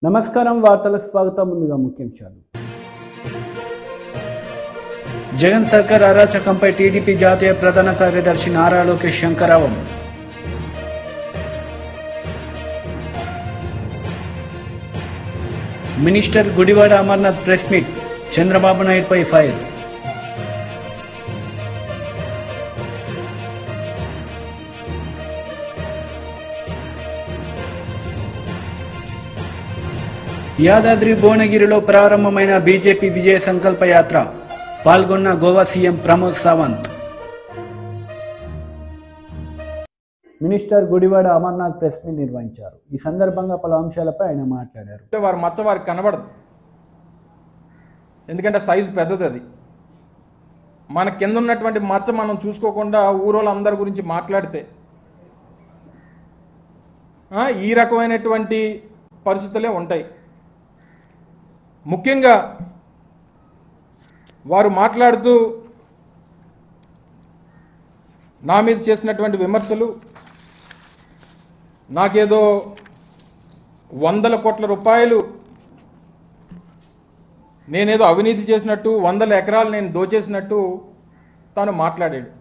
నమస్కారం వార్తలకు స్వాగతం ముందుగా ముఖ్యాంశాలు జగన్ సర్కార్ అరాచకంపై టీడీపీ జాతీయ ప్రధాన కార్యదర్శి నారా లోకేష్ శంకరావం minister Gudivada Amarnath press meet Chandrababu నాయుడుపై ఫైర్ యాదాద్రి భువనగిరిలో ప్రారంభమైన బీజేపీ విజయ సంకల్ప యాత్ర పాల్గొన్న Goa CM Pramod Sawant. Minister Gudivada Amarnath press meet నిర్వహించారు. ఈ సందర్భంగా పలు అంశాలపై ఆయన మాట్లాడారు. వారి మచ్చ వారికి కనబడదు, ఎందుకంటే సైజు పెద్దది. అది మన కింద ఉన్నటువంటి మచ్చ మనం చూసుకోకుండా ఊరోళ్ళందరి గురించి మాట్లాడితే ఈ రకమైనటువంటి పరిస్థితులే ఉంటాయి. ముఖ్యంగా వారు మాట్లాడుతూ నా మీద చేసినటువంటి విమర్శలు, నాకేదో 100 కోట్ల రూపాయలు నేనేదో అవినీతి చేసినట్టు, 100 ఎకరాలు నేను దోచేసినట్టు తాను మాట్లాడాడు.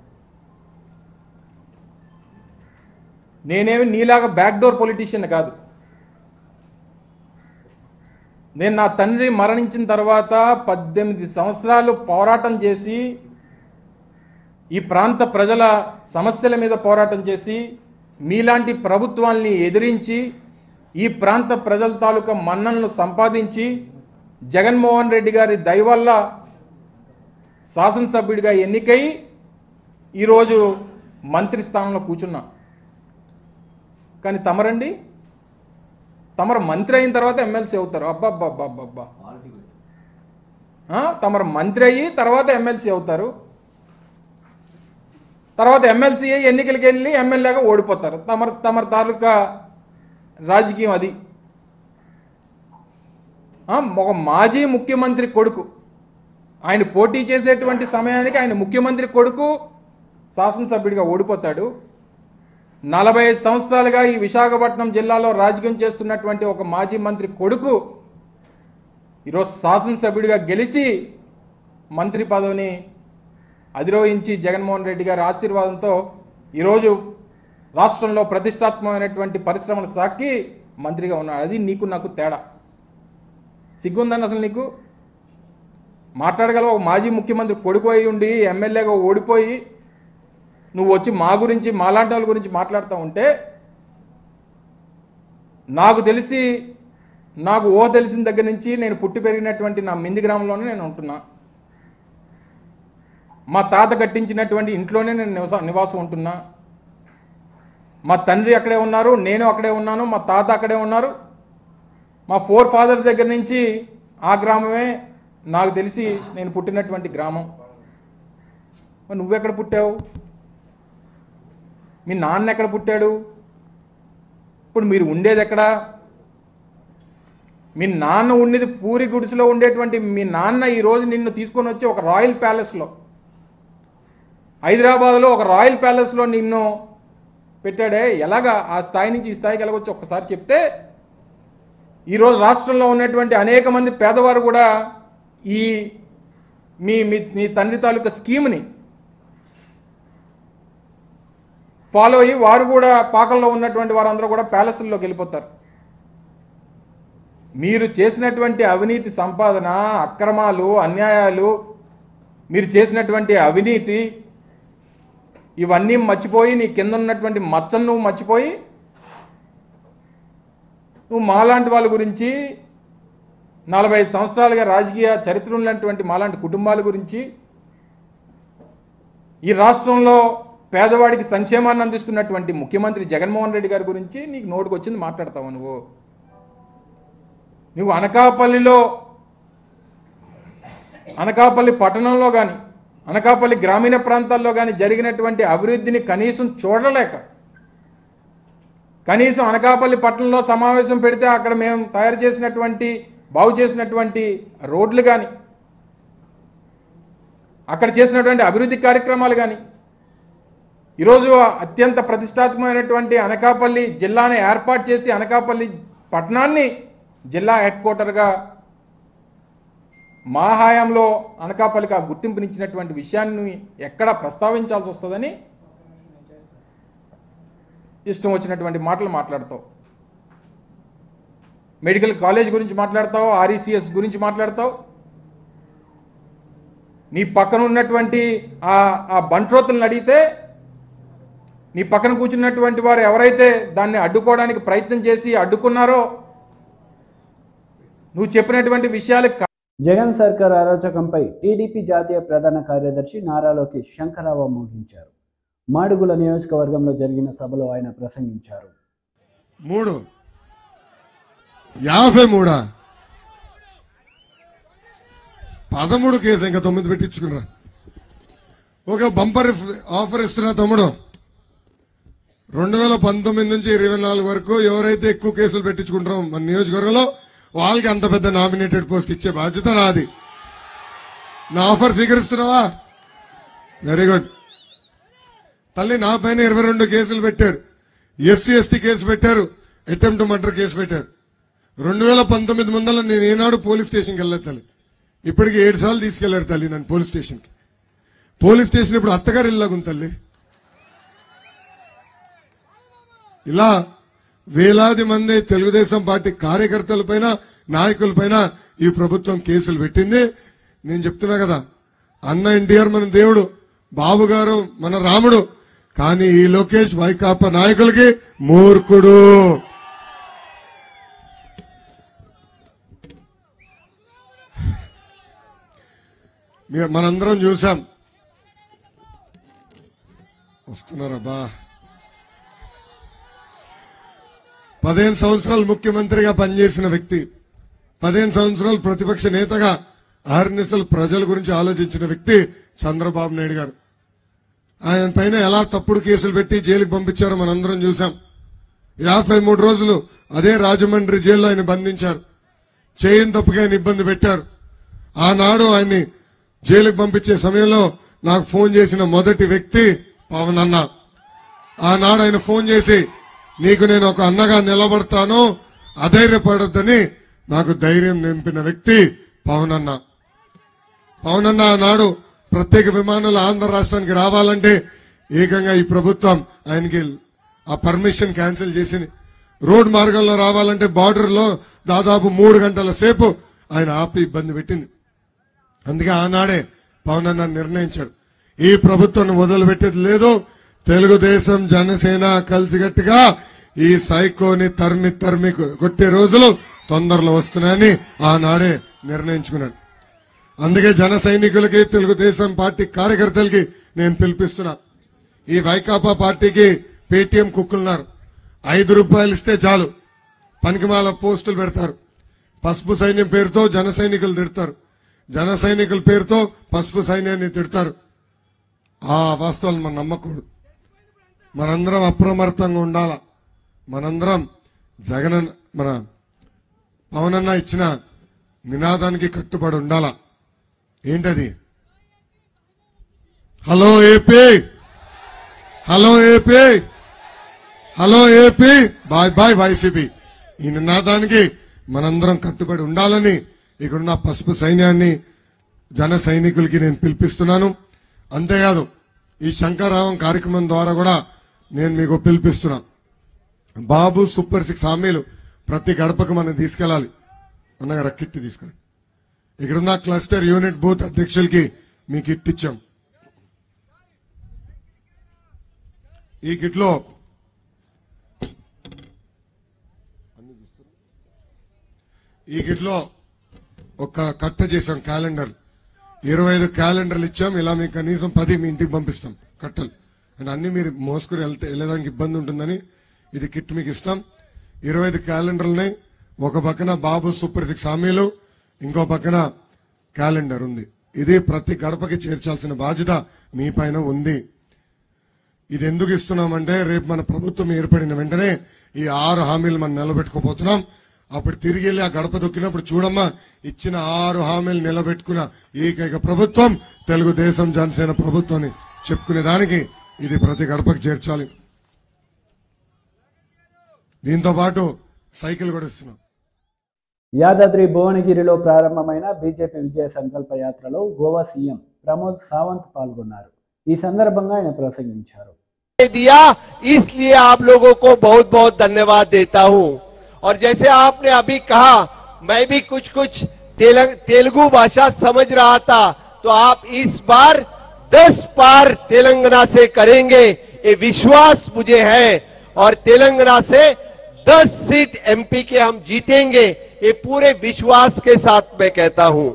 నేనేమి నీలాగా బ్యాక్డోర్ పొలిటీషియన్ కాదు. నేను నా తండ్రి మరణించిన తర్వాత 18 సంవత్సరాలు పోరాటం చేసి ఈ ప్రాంత ప్రజల సమస్యల మీద పోరాటం చేసి మీలాంటి ప్రభుత్వాల్ని ఎదిరించి ఈ ప్రాంత ప్రజల తాలూకా మన్ననలు సంపాదించి జగన్మోహన్ రెడ్డి గారి దయ వల్ల శాసనసభ్యుడిగా ఎన్నికై ఈరోజు మంత్రి స్థానంలో కూర్చున్నా. కానీ తమరండి, తమరు మంత్రి అయిన తర్వాత ఎమ్మెల్సీ అవుతారు. అబ్బబ్బబ్బబ్బబ్బా, తమరు మంత్రి అయ్యి తర్వాత ఎమ్మెల్సీ అవుతారు. తర్వాత ఎమ్మెల్సీ అయ్యి ఎన్నికలకి వెళ్ళి ఎమ్మెల్యేగా ఓడిపోతారు. తమరు తాలూకా రాజకీయం అది. ఒక మాజీ ముఖ్యమంత్రి కొడుకు, ఆయన పోటీ చేసేటువంటి సమయానికి ఆయన ముఖ్యమంత్రి కొడుకు శాసనసభ్యుడిగా ఓడిపోతాడు. 45 సంవత్సరాలుగా ఈ విశాఖపట్నం జిల్లాలో రాజకీయం చేస్తున్నటువంటి ఒక మాజీ మంత్రి కొడుకు ఈరోజు శాసనసభ్యుడిగా గెలిచి మంత్రి పదవిని అధిరోహించి జగన్మోహన్ రెడ్డి గారి ఆశీర్వాదంతో ఈరోజు రాష్ట్రంలో ప్రతిష్టాత్మకమైనటువంటి పరిశ్రమల శాఖకి మంత్రిగా ఉన్నాడు. అది నీకు నాకు తేడా. సిగ్గుందని అసలు నీకు మాట్లాడగలవు? ఒక మాజీ ముఖ్యమంత్రి కొడుకు అయి ఉండి ఎమ్మెల్యేగా ఓడిపోయి నువ్వు వచ్చి మా గురించి, మాలాంటి వాళ్ళ గురించి మాట్లాడుతూ ఉంటే, నాకు తెలిసిన దగ్గర నుంచి నేను పుట్టి పెరిగినటువంటి నా మింది గ్రామంలోనే నేను ఉంటున్నా. మా తాత కట్టించినటువంటి ఇంట్లోనే నేను నివాసం ఉంటున్నా. మా తండ్రి అక్కడే ఉన్నారు, నేను అక్కడే ఉన్నాను, మా తాత అక్కడే ఉన్నారు. మా 4 ఫాదర్స్ దగ్గర నుంచి ఆ గ్రామమే నాకు తెలిసి నేను పుట్టినటువంటి గ్రామం. నువ్వెక్కడ పుట్టావు? మీ నాన్న ఎక్కడ పుట్టాడు? ఇప్పుడు మీరు ఉండేది ఎక్కడా? మీ నాన్న ఉండేది పూరి గుడిసెలో ఉండేటువంటి మీ నాన్న ఈరోజు నిన్ను తీసుకొని వచ్చి ఒక రాయల్ ప్యాలెస్లో, హైదరాబాద్లో ఒక రాయల్ ప్యాలెస్లో నిన్ను పెట్టాడే. ఎలాగా ఆ స్థాయి నుంచి ఈ స్థాయికి వెళ్ళవచ్చు ఒక్కసారి చెప్తే, ఈరోజు రాష్ట్రంలో ఉన్నటువంటి అనేక మంది పేదవారు కూడా ఈ మీ తండ్రి తాలూకా స్కీమ్ని ఫాలో అయ్యి వారు కూడా పాకల్లో ఉన్నటువంటి వారందరూ కూడా ప్యాలెస్ల్లోకి వెళ్ళిపోతారు. మీరు చేసినటువంటి అవినీతి సంపాదన, అక్రమాలు, అన్యాయాలు, మీరు చేసినటువంటి అవినీతి, ఇవన్నీ మర్చిపోయి నీ కింద ఉన్నటువంటి మచ్చను నువ్వు మర్చిపోయి నువ్వు మాలాంటి వాళ్ళ గురించి, 45 సంవత్సరాలుగా రాజకీయ చరిత్ర ఉన్నటువంటి మాలాంటి కుటుంబాల గురించి, ఈ రాష్ట్రంలో పేదవాడికి సంక్షేమాన్ని అందిస్తున్నటువంటి ముఖ్యమంత్రి జగన్మోహన్ రెడ్డి గారి గురించి నీకు నోటికి వచ్చింది మాట్లాడతావు. నువ్వు అనకాపల్లి పట్టణంలో కానీ, అనకాపల్లి గ్రామీణ ప్రాంతాల్లో కానీ జరిగినటువంటి అభివృద్ధిని కనీసం చూడలేక, కనీసం అనకాపల్లి పట్టణంలో సమావేశం పెడితే అక్కడ మేము తయారు చేసినటువంటి, బాగు చేసినటువంటి రోడ్లు కానీ, అక్కడ చేసినటువంటి అభివృద్ధి కార్యక్రమాలు కానీ, ఈరోజు అత్యంత ప్రతిష్టాత్మకమైనటువంటి అనకాపల్లి జిల్లాని ఏర్పాటు చేసి అనకాపల్లి పట్టణాన్ని జిల్లా హెడ్ క్వార్టర్గా మా హయాంలో అనకాపల్లికి ఆ గుర్తింపునిచ్చినటువంటి విషయాన్ని ఎక్కడ ప్రస్తావించాల్సి వస్తుందని ఇష్టం వచ్చినటువంటి మాటలు మాట్లాడతావు. మెడికల్ కాలేజ్ గురించి మాట్లాడతావు, ఆర్ఈసిఎస్ గురించి మాట్లాడతావు. నీ పక్కన ఉన్నటువంటి ఆ బంట్రోతులను అడిగితే నీ పక్కన కూర్చున్నటువంటి వారు ఎవరైతే దాన్ని అడ్డుకోవడానికి ప్రయత్నం చేసి అడ్డుకున్నారో నువ్వు చెప్పినటువంటి విషయాలు జగన్ సర్కార్ అరాచకంపై టీడీపీ జాతీయ ప్రధాన కార్యదర్శి నారా లోకేష్ శంఖారావం మోగించారు. మాడుగుల నియోజకవర్గంలో జరిగిన సభలో ఆయన ప్రసంగించారు. 13 కేసు ఇంకా 9 పెట్టించుకున్నా. ఒక బంపర్ ఆఫర్ ఇస్తున్నా తమ్ముడు. 2019 నుంచి 24 వరకు ఎవరైతే ఎక్కువ కేసులు పెట్టించుకుంటారో మన నియోజకవర్గంలో వాళ్ళకి అంత పెద్ద నామినేటెడ్ పోస్ట్ ఇచ్చే బాధ్యత నాది. నా ఆఫర్ స్వీకరిస్తున్నావా? Very good. తల్లి నా పైన 22 కేసులు పెట్టారు. ఎస్సీ ఎస్టీ కేసు పెట్టారు, అటెంప్ట్ మర్డర్ కేసు పెట్టారు. 2019 ముందల నేను ఏనాడు పోలీస్ స్టేషన్కి వెళ్ళలేదు తల్లి. ఇప్పటికి 7 సార్లు తీసుకెళ్లారు తల్లి నన్ను పోలీస్ స్టేషన్కి. పోలీస్ స్టేషన్ ఇప్పుడు అత్తగారు ఇల్లాగుంది తల్లి. ఇలా వేలాది మంది తెలుగుదేశం పార్టీ కార్యకర్తలపైన నాయకులపైన ఈ ప్రభుత్వం కేసులు పెట్టింది. నేను చెప్తున్నా కదా, అన్న ఎన్టీఆర్ మన దేవుడు, బాబు గారు మన రాముడు, కానీ ఈ లోకేష్ వైకాపా నాయకులకి మూర్ఖుడు. మనందరం చూసాం. వస్తున్నారబ్బా. 15 సంవత్సరాలు ముఖ్యమంత్రిగా పనిచేసిన వ్యక్తి, 15 సంవత్సరాలు ప్రతిపక్ష నేతగా ఆర్ఎన్ఎస్ఎల్ ప్రజల గురించి ఆలోచించిన వ్యక్తి చంద్రబాబు నాయుడు గారు. ఆయన పైన ఎలా తప్పుడు కేసులు పెట్టి జైలుకి పంపించారో మనందరం చూసాం. 53 రోజులు అదే రాజమండ్రి జైల్లో ఆయన బంధించారు. చేయని తప్పుగా ఆయన ఇబ్బంది పెట్టారు. ఆనాడు ఆయన్ని జైలుకు పంపించే సమయంలో నాకు ఫోన్ చేసిన మొదటి వ్యక్తి పవన్ అన్న. ఆనాడు ఆయన ఫోన్ చేసి, నీకు నేను ఒక అన్నగా నిలబడతాను, అధైర్యపడొద్దని నాకు ధైర్యం నింపిన వ్యక్తి పవన్ అన్న. పవన్ అన్న ఆనాడు ప్రత్యేక విమానాలు ఆంధ్ర రాష్ట్రానికి రావాలంటే ఏకంగా ఈ ప్రభుత్వం ఆయనకి ఆ పర్మిషన్ క్యాన్సిల్ చేసింది. రోడ్ మార్గంలో రావాలంటే బార్డర్ లో దాదాపు 3 గంటల సేపు ఆయన ఆపి ఇబ్బంది పెట్టింది. అందుకే ఆనాడే పవన్ అన్న నిర్ణయించాడు, ఈ ప్రభుత్వాన్ని వదిలిపెట్టేది లేదు, తెలుగుదేశం జనసేన కలిసిగట్టుగా ఈ సైకోని తరిమి కొట్టే రోజులు తొందరలో వస్తున్నాయని ఆనాడే నిర్ణయించుకున్నాడు. అందుకే జన సైనికులకి తెలుగుదేశం పార్టీ కార్యకర్తలకి నేను పిలిపిస్తున్నా. ఈ వైకాపా పార్టీకి పేటీఎం కుక్కులున్నారు. 5 రూపాయలు ఇస్తే చాలు పనికిమాల పోస్టులు పెడతారు. పసుపు సైన్యం పేరుతో జన సైనికులు తిడతారు, జన సైనికుల పేరుతో పసుపు సైన్యాన్ని తిడతారు. ఆ వాస్తవాలను మనం నమ్మకూడదు. మనందరం అప్రమత్తంగా ఉండాలా. మనందరం మన పవన్ అన్న ఇచ్చిన నినాదానికి కట్టుబడి ఉండాలా. ఏంటది? Hello AP, hello AP, hello AP, bye bye YCP. ఈ నినాదానికి మనందరం కట్టుబడి ఉండాలని ఇక్కడున్న పసుపు సైన్యాన్ని జన సైనికులకి నేను పిలిపిస్తున్నాను. అంతేకాదు ఈ శంకరావం కార్యక్రమం ద్వారా కూడా నేను మీకు పిలిపిస్తున్నా. బాబు సూపర్ 6 హామీలు ప్రతి గడపకు మనం తీసుకెళ్లాలి. అన్నగారు కిట్ తీసుకురండి. ఇక్కడున్న క్లస్టర్ యూనిట్ బూత్ అధ్యక్షులకి మీ కిట్ ఇచ్చాం. ఈ కిట్లో ఒక కట్ట చేశాం క్యాలెండర్. 25 క్యాలెండర్లు ఇచ్చాం. ఇలా మీకు కనీసం 10 మీ ఇంటికి పంపిస్తాం కట్టలు. అంటే అన్ని మీరు మోసుకుని వెళ్ళడానికి ఇబ్బంది ఉంటుందని ఇది కిట్ మీకు ఇస్తాం. 25 క్యాలెండర్లున్నాయి. ఒక పక్కన బాబు సూపర్ 6 హామీలు, ఇంకో పక్కన క్యాలెండర్ ఉంది. ఇది ప్రతి గడపకి చేర్చాల్సిన బాధ్యత మీ పైన ఉంది. ఇది ఎందుకు ఇస్తున్నామంటే రేపు మన ప్రభుత్వం ఏర్పడిన వెంటనే ఈ 6 హామీలు మనం నిలబెట్టుకోబోతున్నాం. అప్పుడు తిరిగి వెళ్ళి ఆ గడప దొక్కినప్పుడు చూడమ్మా, ఇచ్చిన 6 హామీలు నిలబెట్టుకున్న ఏకైక ప్రభుత్వం తెలుగుదేశం జనసేన ప్రభుత్వాన్ని చెప్పుకునే దానికి ఇది ప్రతి గడపకి చేర్చాలి. దీంతో పాటు సైకిల్ కూడా ఇస్తున్నాం. యాదాద్రి భువనగిరిలో ప్రారంభమైన బీజేపీ విజయ సంకల్ప యాత్రలో గోవా సీఎం ప్రమోద్ సావంత్ పాల్గొన్నారు। ఈ సందర్భంగా ఆయన ప్రసంగించారు। दिया इसलिए आप लोगों को बहुत बहुत धन्यवाद देता हूं। और जैसे आपने अभी कहा, मैं भी कुछ तेलुगु भाषा समझ रहा था, तो आप इस बार 10 पार तेलंगाना से करेंगे, ये विश्वास मुझे है। और तेलंगाना से 10 सीट एमपी के हम जीतेंगे, ये पूरे विश्वास के साथ मैं कहता हूं।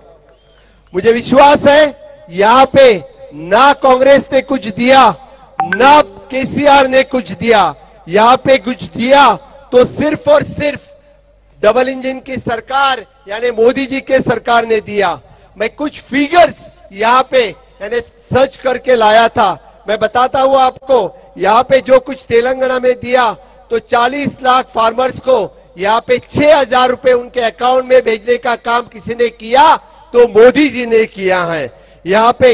मुझे विश्वास है यहाँ पे ना कांग्रेस ने कुछ दिया, ना केसीआर ने कुछ दिया, यहाँ पे कुछ दिया तो सिर्फ और सिर्फ डबल इंजन की सरकार यानी मोदी जी के सरकार ने दिया। मैं कुछ फिगर्स यहाँ पे मैंने सर्च करके लाया था, मैं बताता हूँ आपको। यहाँ पे जो कुछ तेलंगाना में दिया तो 40 लाख फार्मर्स को यहाँ पे 6,000 रुपए उनके अकाउंट में भेजने का काम किसी ने किया तो मोदी जी ने किया है। यहाँ पे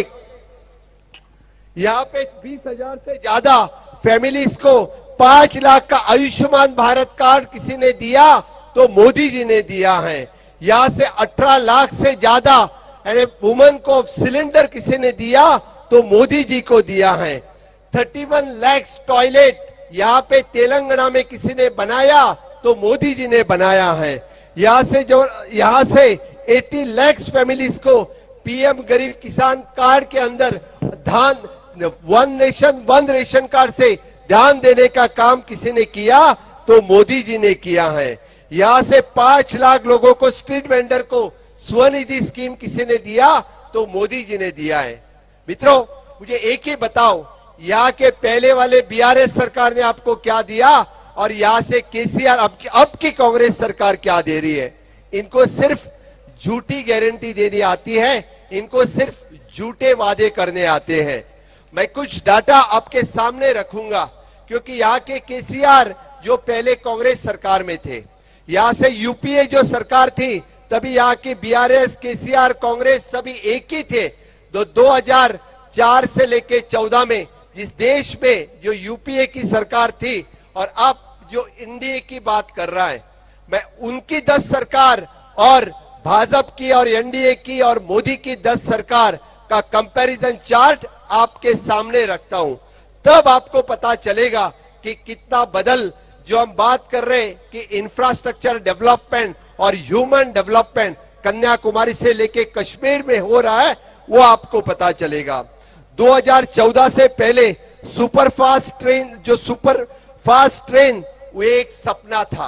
20,000 से ज्यादा फैमिलीज को 5 लाख का आयुष्मान भारत कार्ड किसी ने दिया तो मोदी जी ने दिया है। यहाँ से 18 लाख से ज्यादा वुमेन को सिलेंडर किसी ने दिया तो मोदी जी को दिया है। 31 लाख टॉयलेट यहाँ पे तेलंगाना में किसी ने बनाया तो मोदी जी ने बनाया है। यहाँ से 80 लाख फैमिलीज को पीएम गरीब किसान कार्ड के अंदर धान 1 नेशन 1 रेशन कार्ड से ध्यान देने का काम किसी ने किया तो मोदी जी ने किया है। यहाँ से 5 लाख लोगों को स्ट्रीट वेंडर को स्वनिधि स्कीम किसी ने दिया तो मोदी जी ने दिया है। मित्रों, मुझे एक ही बताओ, यहाँ के पहले वाले बीआरएस सरकार ने आपको क्या दिया और यहाँ से केसीआर अब की कांग्रेस सरकार क्या दे रही है? इनको सिर्फ झूठी गारंटी देनी आती है, इनको सिर्फ झूठे वादे करने आते हैं। मैं कुछ डाटा आपके सामने रखूंगा, क्योंकि यहाँ के केसीआर जो पहले कांग्रेस सरकार में थे, यहाँ से यूपीए जो सरकार थी तभी यहाँ की बीआरएस केसीआर कांग्रेस सभी एक ही थे। 2004 से लेके 14 में जिस देश में जो यूपीए की सरकार थी और अब जो एनडीए की बात कर रहा है, मैं उनकी 10 सरकार और भाजपा की और एनडीए की और मोदी की 10 सरकार का कंपैरिजन चार्ट आपके सामने रखता हूं, तब आपको पता चलेगा कि कितना बदल जो हम बात कर रहे हैं कि इंफ्रास्ट्रक्चर डेवलपमेंट और ह्यूमन डेवलपमेंट कन्याकुमारी से लेके कश्मीर में हो रहा है, वो आपको पता चलेगा। 2014 से पहले सुपर फास्ट ट्रेन वो एक सपना था,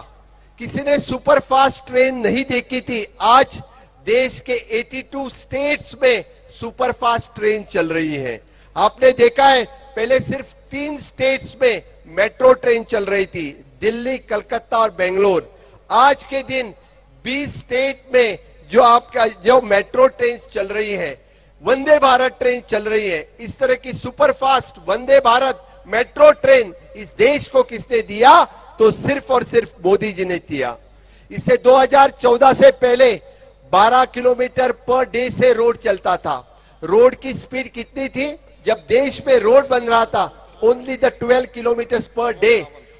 किसी ने सुपर फास्ट ट्रेन नहीं देखी थी। आज देश के 82 स्टेट्स में सुपर फास्ट ट्रेन चल रही है। आपने देखा है पहले सिर्फ 3 स्टेट्स में मेट्रो ट्रेन चल रही थी, दिल्ली, कलकत्ता और बेंगलोर। आज के दिन 20 स्टेट में जो मेट्रो ट्रेन चल रही है, वंदे भारत ट्रेन चल रही है। इस तरह की super fast Vande Bharat metro train इस देश को किसने दिया तो सिर्फ और सिर्फ मोदी जी ने दिया। इससे 2014 से पहले 12 किलोमीटर पर डे से रोड चलता था। रोड की स्पीड कितनी थी जब देश में रोड बन रहा था? Only the 12 kilometres per day.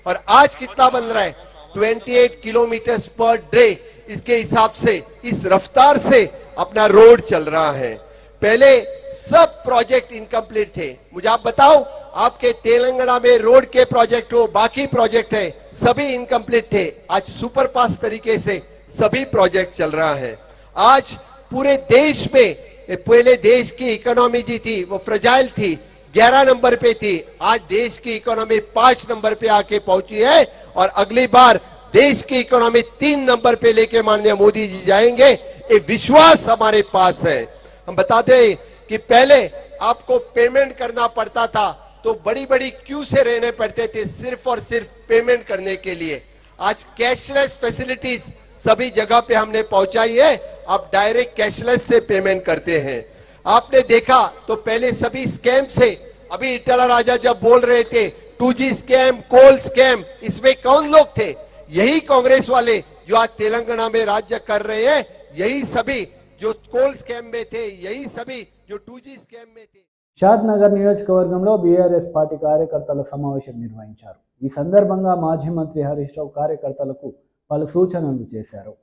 और आज कितना बन रहा है? 28 किलोमीटर्स पर डे। इसके हिसाब से इस रफ्तार से अपना रोड चल रहा है। पहले सब प्रोजेक्ट इनकम्प्लीट थे। मुझे आप बताओ, आपके तेलंगाना में रोड के प्रोजेक्ट हो, बाकी प्रोजेक्ट है, सभी इनकम्प्लीट थे। आज सुपर फास्ट तरीके से सभी प्रोजेक्ट चल रहा है। आज पूरे देश में पहले देश की इकोनॉमी जी थी वो फ्रजाइल थी, 11 नंबर पे थी। आज देश की इकोनॉमी 5 नंबर पे आके पहुंची है और अगली बार देश की इकोनॉमी 3 नंबर पे लेके माननीय मोदी जी जाएंगे, ये विश्वास हमारे पास है। हम बताते हैं कि पहले आपको पेमेंट करना पड़ता था तो बड़ी बड़ी क्यू से रहने पड़ते थे सिर्फ और सिर्फ पेमेंट करने के लिए। आज कैशलेस फैसिलिटीज सभी जगह पे हमने पहुंचाई है, अब डायरेक्ट कैशलेस से पेमेंट करते हैं। आपने देखा तो पहले सभी स्कैम से, अभी इटाला राजा जब बोल रहे थे 2G स्कैम, कोल स्कैम, इसमें कौन लोग थे? यही कांग्रेस वाले जो आज तेलंगाना में राज्य कर रहे हैं, यही सभी जो कोल स्कैम में थे, यही सभी जो 2G స్కామ్ में थे। షాద్నగర్ నియోజకవర్గంలో బీఆర్ఎస్ పార్టీ కార్యకర్తల సమావేశం నిర్వహించారు। ఈ సందర్భంగా మాజీ మంత్రి హరీష్ రావు కార్యకర్తలకు పలు సూచనలు చేశారు।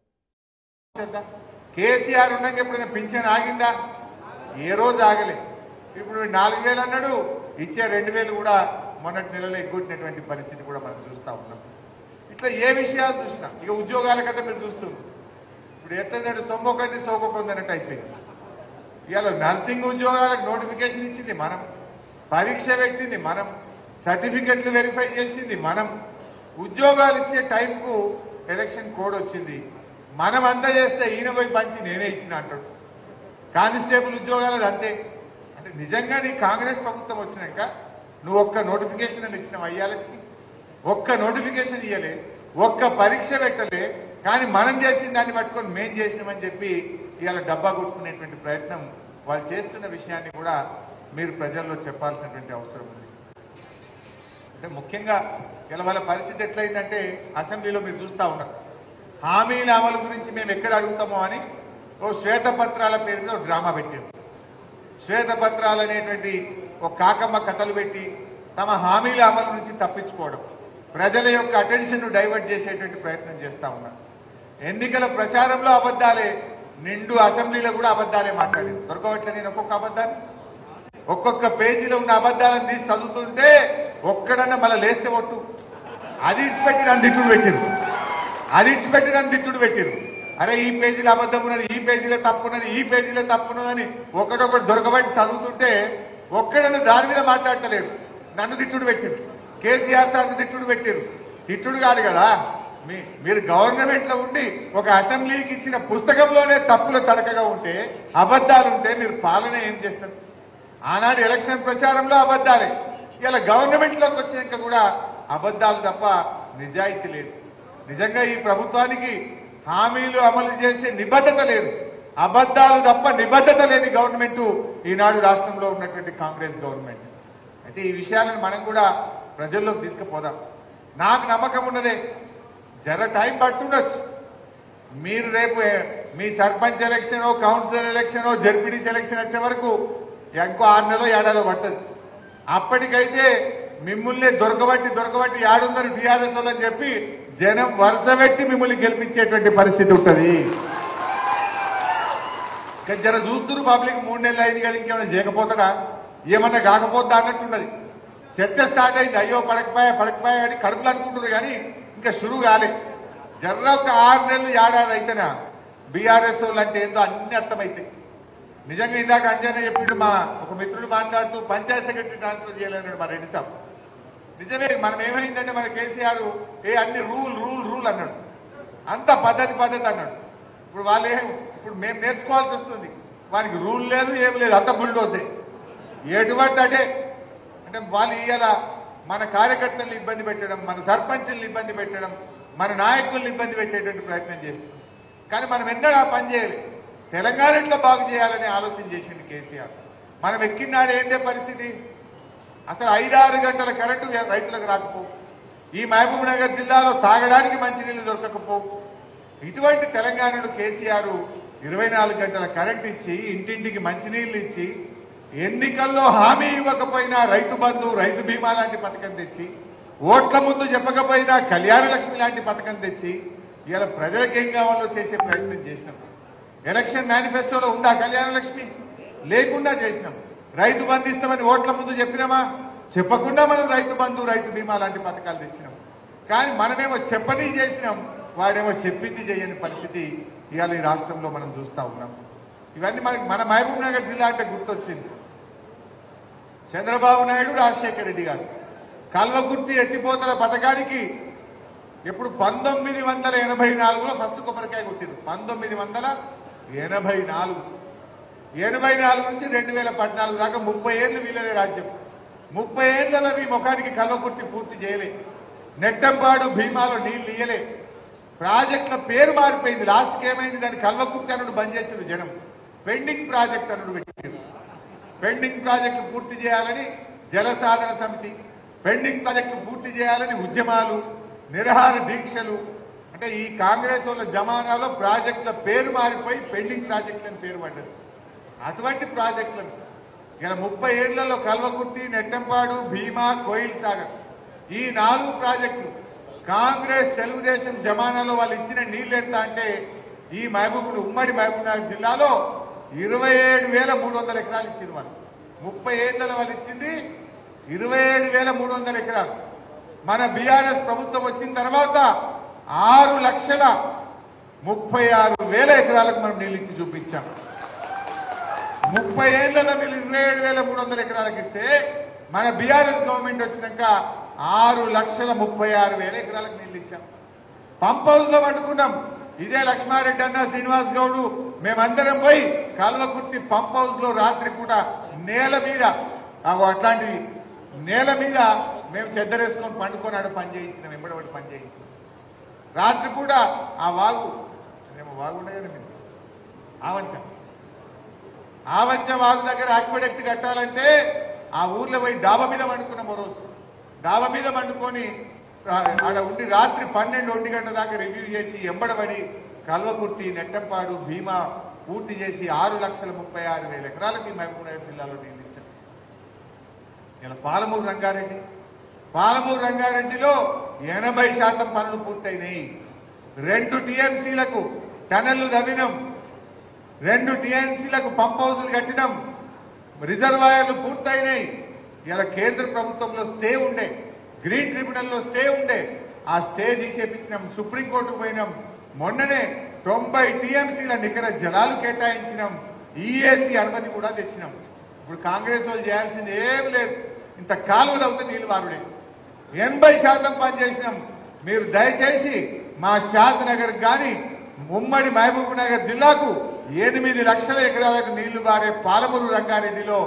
కేసీఆర్ ఉన్నాక ఎప్పుడైనా పింఛన్ ఆగిందా? ఏ రోజు ఆగలే. ఇప్పుడు 4,000 అన్నాడు, ఇచ్చే 2,000 కూడా మొన్నటి నెలలో ఎగ్గొట్టినటువంటి పరిస్థితి కూడా మనం చూస్తా ఉన్నాం. ఇట్లా ఏ విషయాలు చూసినా ఇక ఉద్యోగాల కదా మీరు చూస్తున్నాం. ఇప్పుడు ఎట్లయితే సొమ్మొకంది సోకొకంది అన్నట్టు అయిపోయింది. ఇవాళ నర్సింగ్ ఉద్యోగాలకు నోటిఫికేషన్ ఇచ్చింది మనం, పరీక్ష పెట్టింది మనం, సర్టిఫికెట్లు వెరిఫై చేసింది మనం, ఉద్యోగాలు ఇచ్చే టైంకు ఎలక్షన్ కోడ్ వచ్చింది. మనం అంతా చేస్తే ఈయన పోయి పంచి నేనే ఇచ్చిన అంటాడు. కానిస్టేబుల్ ఉద్యోగాలు అంతే. అంటే నిజంగా నీ కాంగ్రెస్ ప్రభుత్వం వచ్చినాక నువ్వు ఒక్క నోటిఫికేషన్ అని ఇచ్చినావు అయ్యాలకి, ఒక్క నోటిఫికేషన్ ఇవ్వలే, ఒక్క పరీక్ష పెట్టలే. కానీ మనం చేసిన దాన్ని పట్టుకొని మేం చేసినామని చెప్పి ఇవాళ డబ్బా కొట్టుకునేటువంటి ప్రయత్నం వాళ్ళు చేస్తున్న విషయాన్ని కూడా మీరు ప్రజల్లో చెప్పాల్సినటువంటి అవసరం ఉంది. అంటే ముఖ్యంగా ఇలా వాళ్ళ పరిస్థితి ఎట్లయిందంటే అసెంబ్లీలో మీరు చూస్తూ ఉన్నారు. హామీల అమలు గురించి మేము ఎక్కడ అడుగుతామో అని ఓ శ్వేతపత్రాల పేరు మీద ఒక డ్రామా పెట్టారు. శ్వేతపత్రాలు అనేటువంటి ఒక కాకమ్మ కథలు పెట్టి తమ హామీల అమలు నుంచి తప్పించుకోవడం, ప్రజల యొక్క అటెన్షన్ డైవర్ట్ చేసేటువంటి ప్రయత్నం చేస్తా ఉన్నారు. ఎన్నికల ప్రచారంలో అబద్ధాలే, నిండు అసెంబ్లీలో కూడా అబద్ధాలే మాట్లాడారు. దొరకవట్లే నేను ఒక్కొక్క అబద్ధాన్ని, ఒక్కొక్క పేజీలో ఉన్న అబద్ధాలను తీసి చదువుతుంటే ఒక్కడన్నా మళ్ళీ లేస్తే ఒట్టు. అది ఇచ్చిపెట్టి నన్ను దిట్టుడు పెట్టిరు, అది ఇచ్చిపెట్టి నన్ను దిట్టుడు పెట్టిరు. అరే ఈ పేజీలో అబద్ధం ఉన్నది, ఈ పేజీలో తప్పున్నది, ఈ పేజీలో తప్పున్నదని ఒకటొకటి దొరకబట్టి చదువుతుంటే ఒక్కడన్నా దాని మీద మాట్లాడతలేరు. నన్ను తిట్టుడు పెట్టిరు, కేసీఆర్ సార్ని తిట్టుడు పెట్టిరు. తిట్టుడు కాదు కదా, మీరు గవర్నమెంట్ లో ఉండి ఒక అసెంబ్లీకి ఇచ్చిన పుస్తకంలోనే తప్పుల తడకగా ఉంటే, అబద్ధాలు ఉంటే మీరు పాలన ఏం చేస్తారు? ఆనాడు ఎలక్షన్ ప్రచారంలో అబద్ధాలే, ఇలా గవర్నమెంట్ లోకి వచ్చాక కూడా అబద్ధాలు తప్ప నిజాయితీ లేదు. నిజంగా ఈ ప్రభుత్వానికి హామీలు అమలు చేసే నిబద్ధత లేదు, అబద్ధాలు తప్ప నిబద్ధత లేని గవర్నమెంట్ ఈనాడు రాష్ట్రంలో ఉన్నటువంటి కాంగ్రెస్ గవర్నమెంట్. అయితే ఈ విషయాలను మనం కూడా ప్రజల్లోకి తీసుకుపోదాం. నాకు నమ్మకం ఉన్నదే, జర టైం పట్టుండొచ్చు. మీరు రేపు మీ sarpanch election, councillor election, ZPTC election వచ్చే వరకు ఇంకో 6 నెలలో 7 నెలలో పడుతుంది. అప్పటికైతే మిమ్మల్ని దొరకబట్టి యాడుందని టీఆర్ఎస్ అని చెప్పి జనం వరుస పెట్టి మిమ్మల్ని గెలిపించేటువంటి పరిస్థితి ఉంటుంది. జర చూస్తున్నారు పబ్లిక్ 3 నెలలు అయింది కదా, ఇంకేమైనా చేయకపోతాడా, ఏమన్నా కాకపోతా అన్నట్టున్నది. చర్చ స్టార్ట్ అయింది, అయ్యో పడకపోయా అని కడుపులు అనుకుంటుంది కానీ ఇంకా షురు కాలే. జర్ర ఒక 6 నెలలు ఏడాది అయితేనా బీఆర్ఎస్ వాళ్ళు అంటే ఏందో అన్ని అర్థమైతాయి. నిజంగా ఇందాక అంజనే చెప్పిండు, మా ఒక మిత్రుడు మాట్లాడుతూ పంచాయత్ సెక్రటరీ ట్రాన్స్ఫర్ చేయలేన్నాడు మా రెడ్డి సాబ్. నిజమే, మనం ఏమైందంటే మన కేసీఆర్ అన్ని రూల్ అన్నాడు, అంత పద్ధతి అన్నాడు. ఇప్పుడు ఇప్పుడు మేము నేర్చుకోవాల్సి వస్తుంది. వానికి రూల్ లేదు, ఏం లేదు, అంత బుల్డోసే ఎటువంటి అంటే వాళ్ళు ఇవాళ మన కార్యకర్తలను ఇబ్బంది పెట్టడం, మన సర్పంచులను ఇబ్బంది పెట్టడం, మన నాయకులను ఇబ్బంది పెట్టేటువంటి ప్రయత్నం చేస్తున్నాం. కానీ మనం ఎన్నడూ ఆ పని చేయాలి, తెలంగాణలో బాగు చేయాలని ఆలోచన చేసింది కేసీఆర్. మనం ఎక్కినాడు ఏంటే పరిస్థితి, అసలు 5-6 గంటల కరెంటు రైతులకు రాకపోవు, ఈ మహబూబ్ నగర్ జిల్లాలో తాగడానికి మంచినీళ్లు దొరకకపోవు. ఇటువంటి తెలంగాణను కేసీఆర్ 24 గంటల కరెంట్ ఇచ్చి, ఇంటింటికి మంచినీళ్లు ఇచ్చి, ఎన్నికల్లో హామీ ఇవ్వకపోయినా రైతు బంధు, రైతు బీమా లాంటి పథకం తెచ్చి, ఓట్ల ముందు చెప్పకపోయినా కళ్యాణ లక్ష్మి లాంటి పథకం తెచ్చి ఇలా ప్రజలకు ఏం కావాలో చేసే ప్రయత్నం చేసినాం. ఎలక్షన్ మేనిఫెస్టోలో ఉందా కళ్యాణ లక్ష్మి? లేకుండా చేసినాం. రైతు బంధు ఇస్తామని ఓట్ల ముందు చెప్పినామా? చెప్పకుండా మనం రైతు బంధు, రైతు బీమా లాంటి పథకాలు తెచ్చినాం. కానీ మనమేమో చెప్పని చేసినాం, వాడేమో చెప్పింది చేయని పరిస్థితి ఇవాళ ఈ రాష్ట్రంలో మనం చూస్తా ఉన్నాం. ఇవన్నీ మన మహబూబ్ నగర్ జిల్లా అంటే గుర్తొచ్చింది. చంద్రబాబు నాయుడు, రాజశేఖర రెడ్డి గారు కల్వకుర్తి ఎత్తిపోతల పథకానికి ఎప్పుడు 1984లో ఫస్ట్ కొబ్బరికాయ కొట్టింది. 1984 నుంచి 2014 దాకా 30 ఏళ్ళు వీళ్ళదే రాజ్యం. 30 ఏళ్లలో మీ ముఖానికి కల్వకుర్తి పూర్తి చేయలే, నెట్టంపాడు భీమాలో నీళ్లు ఇయ్యలే, ప్రాజెక్టుల పేరు మారిపోయింది. లాస్ట్కి ఏమైంది, దాన్ని కల్వకుర్తి అన్నడు బంద్ చేసిన జనం, పెండింగ్ ప్రాజెక్ట్ అన్నడు పెట్టారు. పెండింగ్ ప్రాజెక్టు పూర్తి చేయాలని జలసాధన సమితి, పెండింగ్ ప్రాజెక్టు పూర్తి చేయాలని ఉద్యమాలు, నిరహార దీక్షలు. అంటే ఈ కాంగ్రెస్ వాళ్ళ జమానాలో ప్రాజెక్టుల పేరు మారిపోయి పెండింగ్ ప్రాజెక్టులని పేరు పడ్డది. అటువంటి ప్రాజెక్టులను ఇలా 30 ఏళ్లలో కల్వకుర్తి, నెట్టంపాడు, భీమా, కోయిల్ సాగర్ ఈ 4 ప్రాజెక్టులు కాంగ్రెస్ తెలుగుదేశం జమానాలో వాళ్ళు ఇచ్చిన నీళ్ళు ఎంత అంటే ఈ ఉమ్మడి మహబూబ్నగర్ జిల్లాలో 27,300 ఎకరాలు ఇచ్చింది వాళ్ళు. 30 ఏళ్లలో వాళ్ళు ఇచ్చింది 27,300 ఎకరాలు. మన బీఆర్ఎస్ ప్రభుత్వం వచ్చిన తర్వాత 6,36,000 ఎకరాలకు మనం నీళ్ళు ఇచ్చి చూపించాం. 30 ఏళ్లలో మీరు 27,300 ఎకరాలకు ఇస్తే మన బీఆర్ఎస్ గవర్నమెంట్ వచ్చినాక 6,36,000 ఎకరాలకు నీళ్ళు ఇచ్చాం. పంప్ హౌస్ లో వండుకున్నాం. ఇదే లక్ష్మారెడ్డి అన్న, శ్రీనివాస్ గౌడ్ మేమందరం పోయి కల్వకుర్తి పంప్ హౌస్ లో రాత్రి పూట నేల మీద అట్లాంటి నేల మీద మేము చెద్దరేసుకొని పండుకొని ఆడ పని చేయించినాం. వెంబడబడి పని చేయించినాం. రాత్రి పూట ఆ వాగు ఉండే కదా మీరు ఆవంచ వాగు దగ్గర ఆక్విడక్ట్ కట్టాలంటే ఆ ఊర్లో పోయి డాబా మీద వండుకున్నాం. ఓ రోజు డాబా మీద వండుకొని ఆడ ఉండి రాత్రి 12-1 గంటల దాకా రివ్యూ చేసి ఎంబడబడి కల్వకుర్తి, నెట్టంపాడు, భీమా పూర్తి చేసి 6,36,000 ఎకరాలకు ఈ మహబూబ్నగర్ జిల్లాలో నీళ్ళు ఇచ్చాం. ఇలా పాలమూరు రంగారెడ్డిలో 80% పనులు పూర్తయినాయి. 2 టీఎంసీలకు టనళ్లు తవ్వినాం. 2 టీఎంసీలకు పంప్ హౌసులు కట్టినాం. రిజర్వాయర్లు పూర్తయినాయి. ఇలా కేంద్ర ప్రభుత్వంలో స్టే ఉండే, గ్రీన్ ట్రిబ్యునల్లో స్టే ఉండే, ఆ స్టే తీసేపించినాం. సుప్రీంకోర్టుకు పోయినాం. మొన్ననే 90 టీఎంసీల నికర జలాలు కేటాయించినాం. ఈఏసీ అనుమతి కూడా తెచ్చినాం. ఇప్పుడు కాంగ్రెస్ వాళ్ళు చేయాల్సింది ఏం లేదు. ఇంత కాలువలు అవుతే నీళ్లు వారుడే. 80% పని చేసినాం. మీరు దయచేసి మా షాద్ నగర్ కానీ ఉమ్మడి మహబూబ్ నగర్ జిల్లాకు 8 లక్షల ఎకరాలకు నీళ్లు బారే పాలమూరు రంగారెడ్డిలో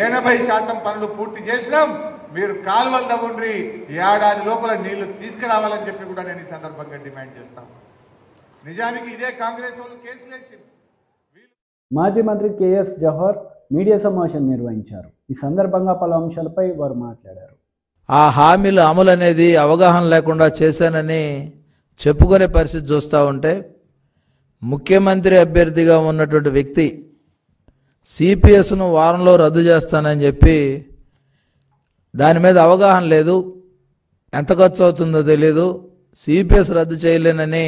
80% పనులు పూర్తి చేసినాం. మీరు కాలువలు తవ్వండి, ఏడాది లోపల నీళ్లు తీసుకురావాలని చెప్పి కూడా నేను ఈ సందర్భంగా డిమాండ్ చేస్తాను. నిజానికి ఇదే కాంగ్రెస్ వాళ్ళు కేసులు వేసింది. మాజీ మంత్రి కేఎస్ జవహర్ మీడియా సమావేశం నిర్వహించారు. ఈ సందర్భంగా పలు అంశాలపై వారు మాట్లాడారు. ఆ హామీల అమలు అనేది అవగాహన లేకుండా చేశానని చెప్పుకునే పరిస్థితి చూస్తూ ఉంటే, ముఖ్యమంత్రి అభ్యర్థిగా ఉన్నటువంటి వ్యక్తి సిపిఎస్ను వారంలో రద్దు చేస్తానని చెప్పి దాని మీద అవగాహన లేదు, ఎంత ఖర్చు అవుతుందో తెలియదు, సిపిఎస్ రద్దు చేయలేనని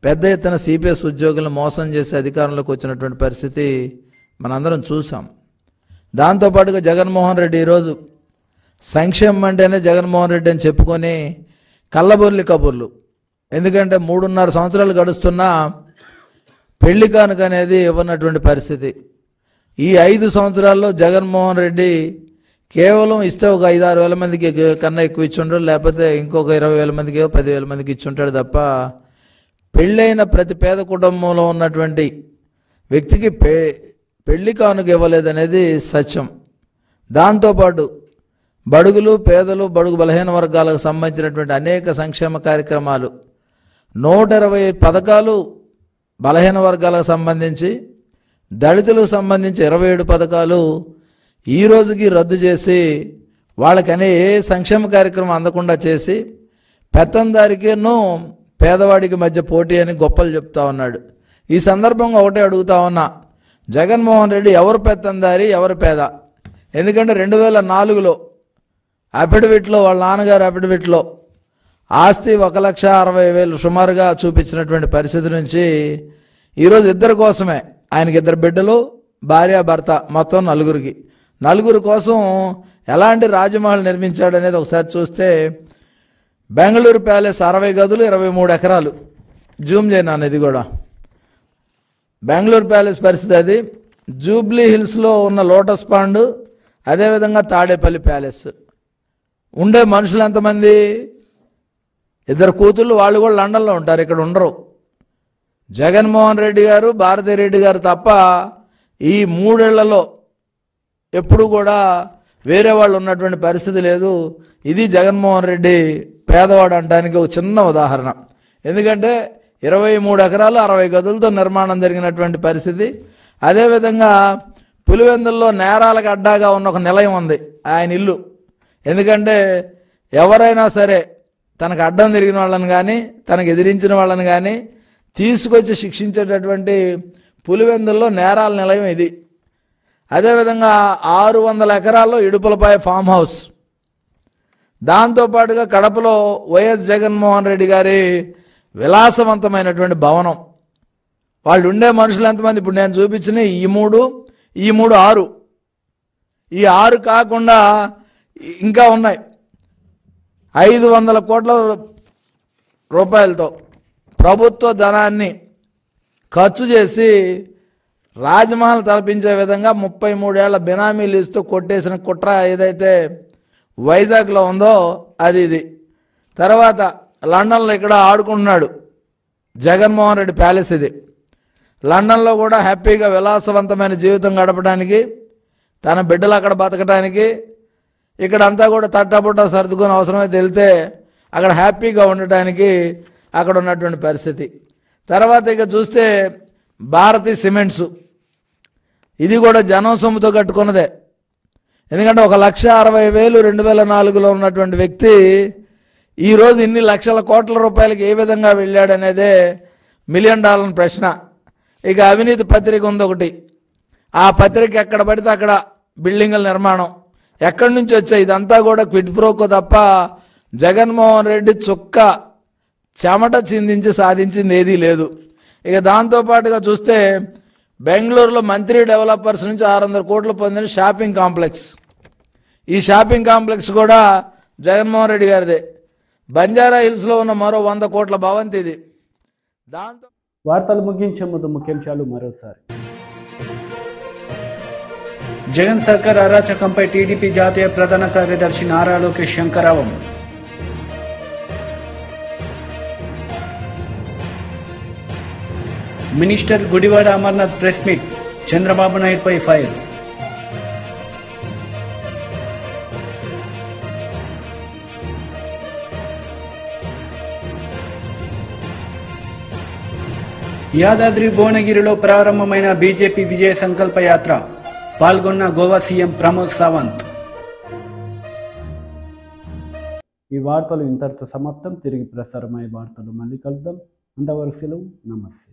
పెద్ద ఎత్తున సిపిఎస్ ఉద్యోగులను మోసం చేసి అధికారంలోకి వచ్చినటువంటి పరిస్థితి మనందరం చూసాం. దాంతోపాటుగా జగన్మోహన్ రెడ్డి ఈరోజు సంక్షేమం అంటేనే జగన్మోహన్ రెడ్డి అని చెప్పుకొని కళ్ళబొల్లి కబుర్లు. ఎందుకంటే 3.5 సంవత్సరాలు గడుస్తున్నా పెళ్లి కానుక అనేది ఇవ్వనటువంటి పరిస్థితి. ఈ 5 సంవత్సరాల్లో జగన్మోహన్ రెడ్డి కేవలం ఇస్తే ఒక 5-6 వేల మందికి కన్నా ఎక్కువ ఇచ్చుంటాడు, లేకపోతే ఇంకొక 20,000 మందికి 10,000 మందికి ఇచ్చుంటాడు తప్ప పెళ్ళైన ప్రతి పేద కుటుంబంలో ఉన్నటువంటి వ్యక్తికి పెళ్లి కానుక ఇవ్వలేదనేది సత్యం. దాంతోపాటు బడుగులు, పేదలు, బడుగు బలహీన వర్గాలకు సంబంధించినటువంటి అనేక సంక్షేమ కార్యక్రమాలు 120 పథకాలు బలహీన వర్గాలకు సంబంధించి, దళితులకు సంబంధించి 27 పథకాలు ఈ రోజుకి రద్దు చేసి వాళ్ళకనే ఏ సంక్షేమ కార్యక్రమం అందకుండా చేసి పెత్తందారికిను పేదవాడికి మధ్య పోటీ అని గొప్పలు చెప్తా ఉన్నాడు. ఈ సందర్భంగా ఒకటే అడుగుతా ఉన్నా, జగన్మోహన్ రెడ్డి ఎవరు పెత్తందారి, ఎవరు పేద? ఎందుకంటే 2004లో అఫిడవిట్లో, వాళ్ళ నాన్నగారు అఫిడవిట్లో ఆస్తి 1,60,000 సుమారుగా చూపించినటువంటి పరిస్థితి నుంచి ఈరోజు ఇద్దరి కోసమే, ఆయనకి 2 బిడ్డలు, భార్య, భర్త, మొత్తం 4 కోసం ఎలాంటి రాజమహల్ నిర్మించాడు అనేది ఒకసారి చూస్తే, బెంగళూరు ప్యాలెస్ 60 గదులు, 23 ఎకరాలు. జూమ్ చేయను ఇది కూడా బెంగళూరు ప్యాలెస్ పరిస్థితి అది. జూబ్లీ హిల్స్లో ఉన్న లోటస్ పాండ్, అదేవిధంగా తాడేపల్లి ప్యాలెస్. ఉండే మనుషులు ఎంతమంది? 2 కూతుళ్ళు, వాళ్ళు కూడా లండన్లో ఉంటారు, ఇక్కడ ఉండరు. జగన్మోహన్ రెడ్డి గారు, భారతిరెడ్డి గారు తప్ప ఈ 3 ఏళ్లలో ఎప్పుడు కూడా వేరే వాళ్ళు ఉన్నటువంటి పరిస్థితి లేదు. ఇది జగన్మోహన్ రెడ్డి పేదవాడు అనడానికి ఒక చిన్న ఉదాహరణ. ఎందుకంటే 23 ఎకరాలు 60 గదులతో నిర్మాణం జరిగినటువంటి పరిస్థితి. అదేవిధంగా పులివెందుల్లో నేరాలకు అడ్డాగా ఉన్న ఒక నిలయం ఉంది, ఆయన ఇల్లు. ఎందుకంటే ఎవరైనా సరే తనకు అడ్డం తిరిగిన వాళ్ళని కానీ, తనకు ఎదిరించిన వాళ్ళని కానీ తీసుకొచ్చి శిక్షించేటటువంటి పులివెందుల్లో నేరాల నిలయం ఇది. అదేవిధంగా 600 ఎకరాల్లో ఇడుపులపాయ ఫామ్ హౌస్. దాంతోపాటుగా కడపలో వైఎస్ జగన్మోహన్ రెడ్డి గారి విలాసవంతమైనటువంటి భవనం. వాళ్ళు ఉండే మనుషులు ఎంతమంది? ఇప్పుడు నేను చూపించిన ఈ మూడు 6, ఈ 6 కాకుండా ఇంకా ఉన్నాయి. 500 కోట్ల రూపాయలతో ప్రభుత్వ ధనాన్ని ఖర్చు చేసి రాజమహల్ తలపించే విధంగా 33 ఏళ్ల బినామీలు ఇస్తూ కొట్టేసిన కుట్ర ఏదైతే వైజాగ్లో ఉందో అది ఇది. తర్వాత లండన్లో ఇక్కడ ఆడుకుంటున్నాడు జగన్మోహన్ రెడ్డి ప్యాలెస్ ఇది. లండన్లో కూడా హ్యాపీగా విలాసవంతమైన జీవితం గడపడానికి, తన బిడ్డలు అక్కడ బతకడానికి, ఇక్కడంతా కూడా తట్టబుట్ట సర్దుకొని అవసరమైతే వెళ్తే అక్కడ హ్యాపీగా ఉండటానికి అక్కడ ఉన్నటువంటి పరిస్థితి. తర్వాత ఇక చూస్తే భారతీ సిమెంట్స్, ఇది కూడా జనం సొమ్ముతో కట్టుకున్నదే. ఎందుకంటే 1,60,000 2004లో ఉన్నటువంటి వ్యక్తి ఈరోజు ఇన్ని లక్షల కోట్ల రూపాయలకి ఏ విధంగా వెళ్ళాడనేదే $1 మిలియన్ ప్రశ్న. ఇక అవినీతి పత్రిక ఉంది ఒకటి, ఆ పత్రిక ఎక్కడ పడితే అక్కడ బిల్డింగుల నిర్మాణం ఎక్కడి నుంచి వచ్చాయి? ఇదంతా కూడా క్విడ్ ప్రోకో తప్ప జగన్మోహన్ రెడ్డి చుక్క చెమట చిందించి సాధించింది ఏదీ లేదు. ఇక దాంతోపాటుగా చూస్తే బెంగళూరులో మంత్రి డెవలపర్స్ నుంచి 600 కోట్లు పొందిన షాపింగ్ కాంప్లెక్స్, ఈ షాపింగ్ కాంప్లెక్స్ కూడా జగన్మోహన్ రెడ్డి గారిదే. బంజారా హిల్స్లో ఉన్న మరో 100 కోట్ల భవంతి ఇది. దాంతో వార్తలు ముగించే ముందు ముఖ్యాంశాలు మరోసారి. జగన్ సర్కార్ అరాచకంపై టీడీపీ జాతీయ ప్రధాన కార్యదర్శి నారా లోకేష్ శంకరావం. Minister Gudivada Amarnath press meet, Chandrababu నాయుడుపై ఫైర్. యాదాద్రి భువనగిరిలో ప్రారంభమైన బీజేపీ విజయ సంకల్ప యాత్ర, పాల్గొన్న గోవా సీఎం ప్రమోద్ సావంత్. ఈ వార్తలు ఇంతటితో సమాప్తం. తిరిగి ప్రసారమయ్యే వార్తలు మళ్ళీ కలుద్దాం. అంతవరకు సెలవు. నమస్తే.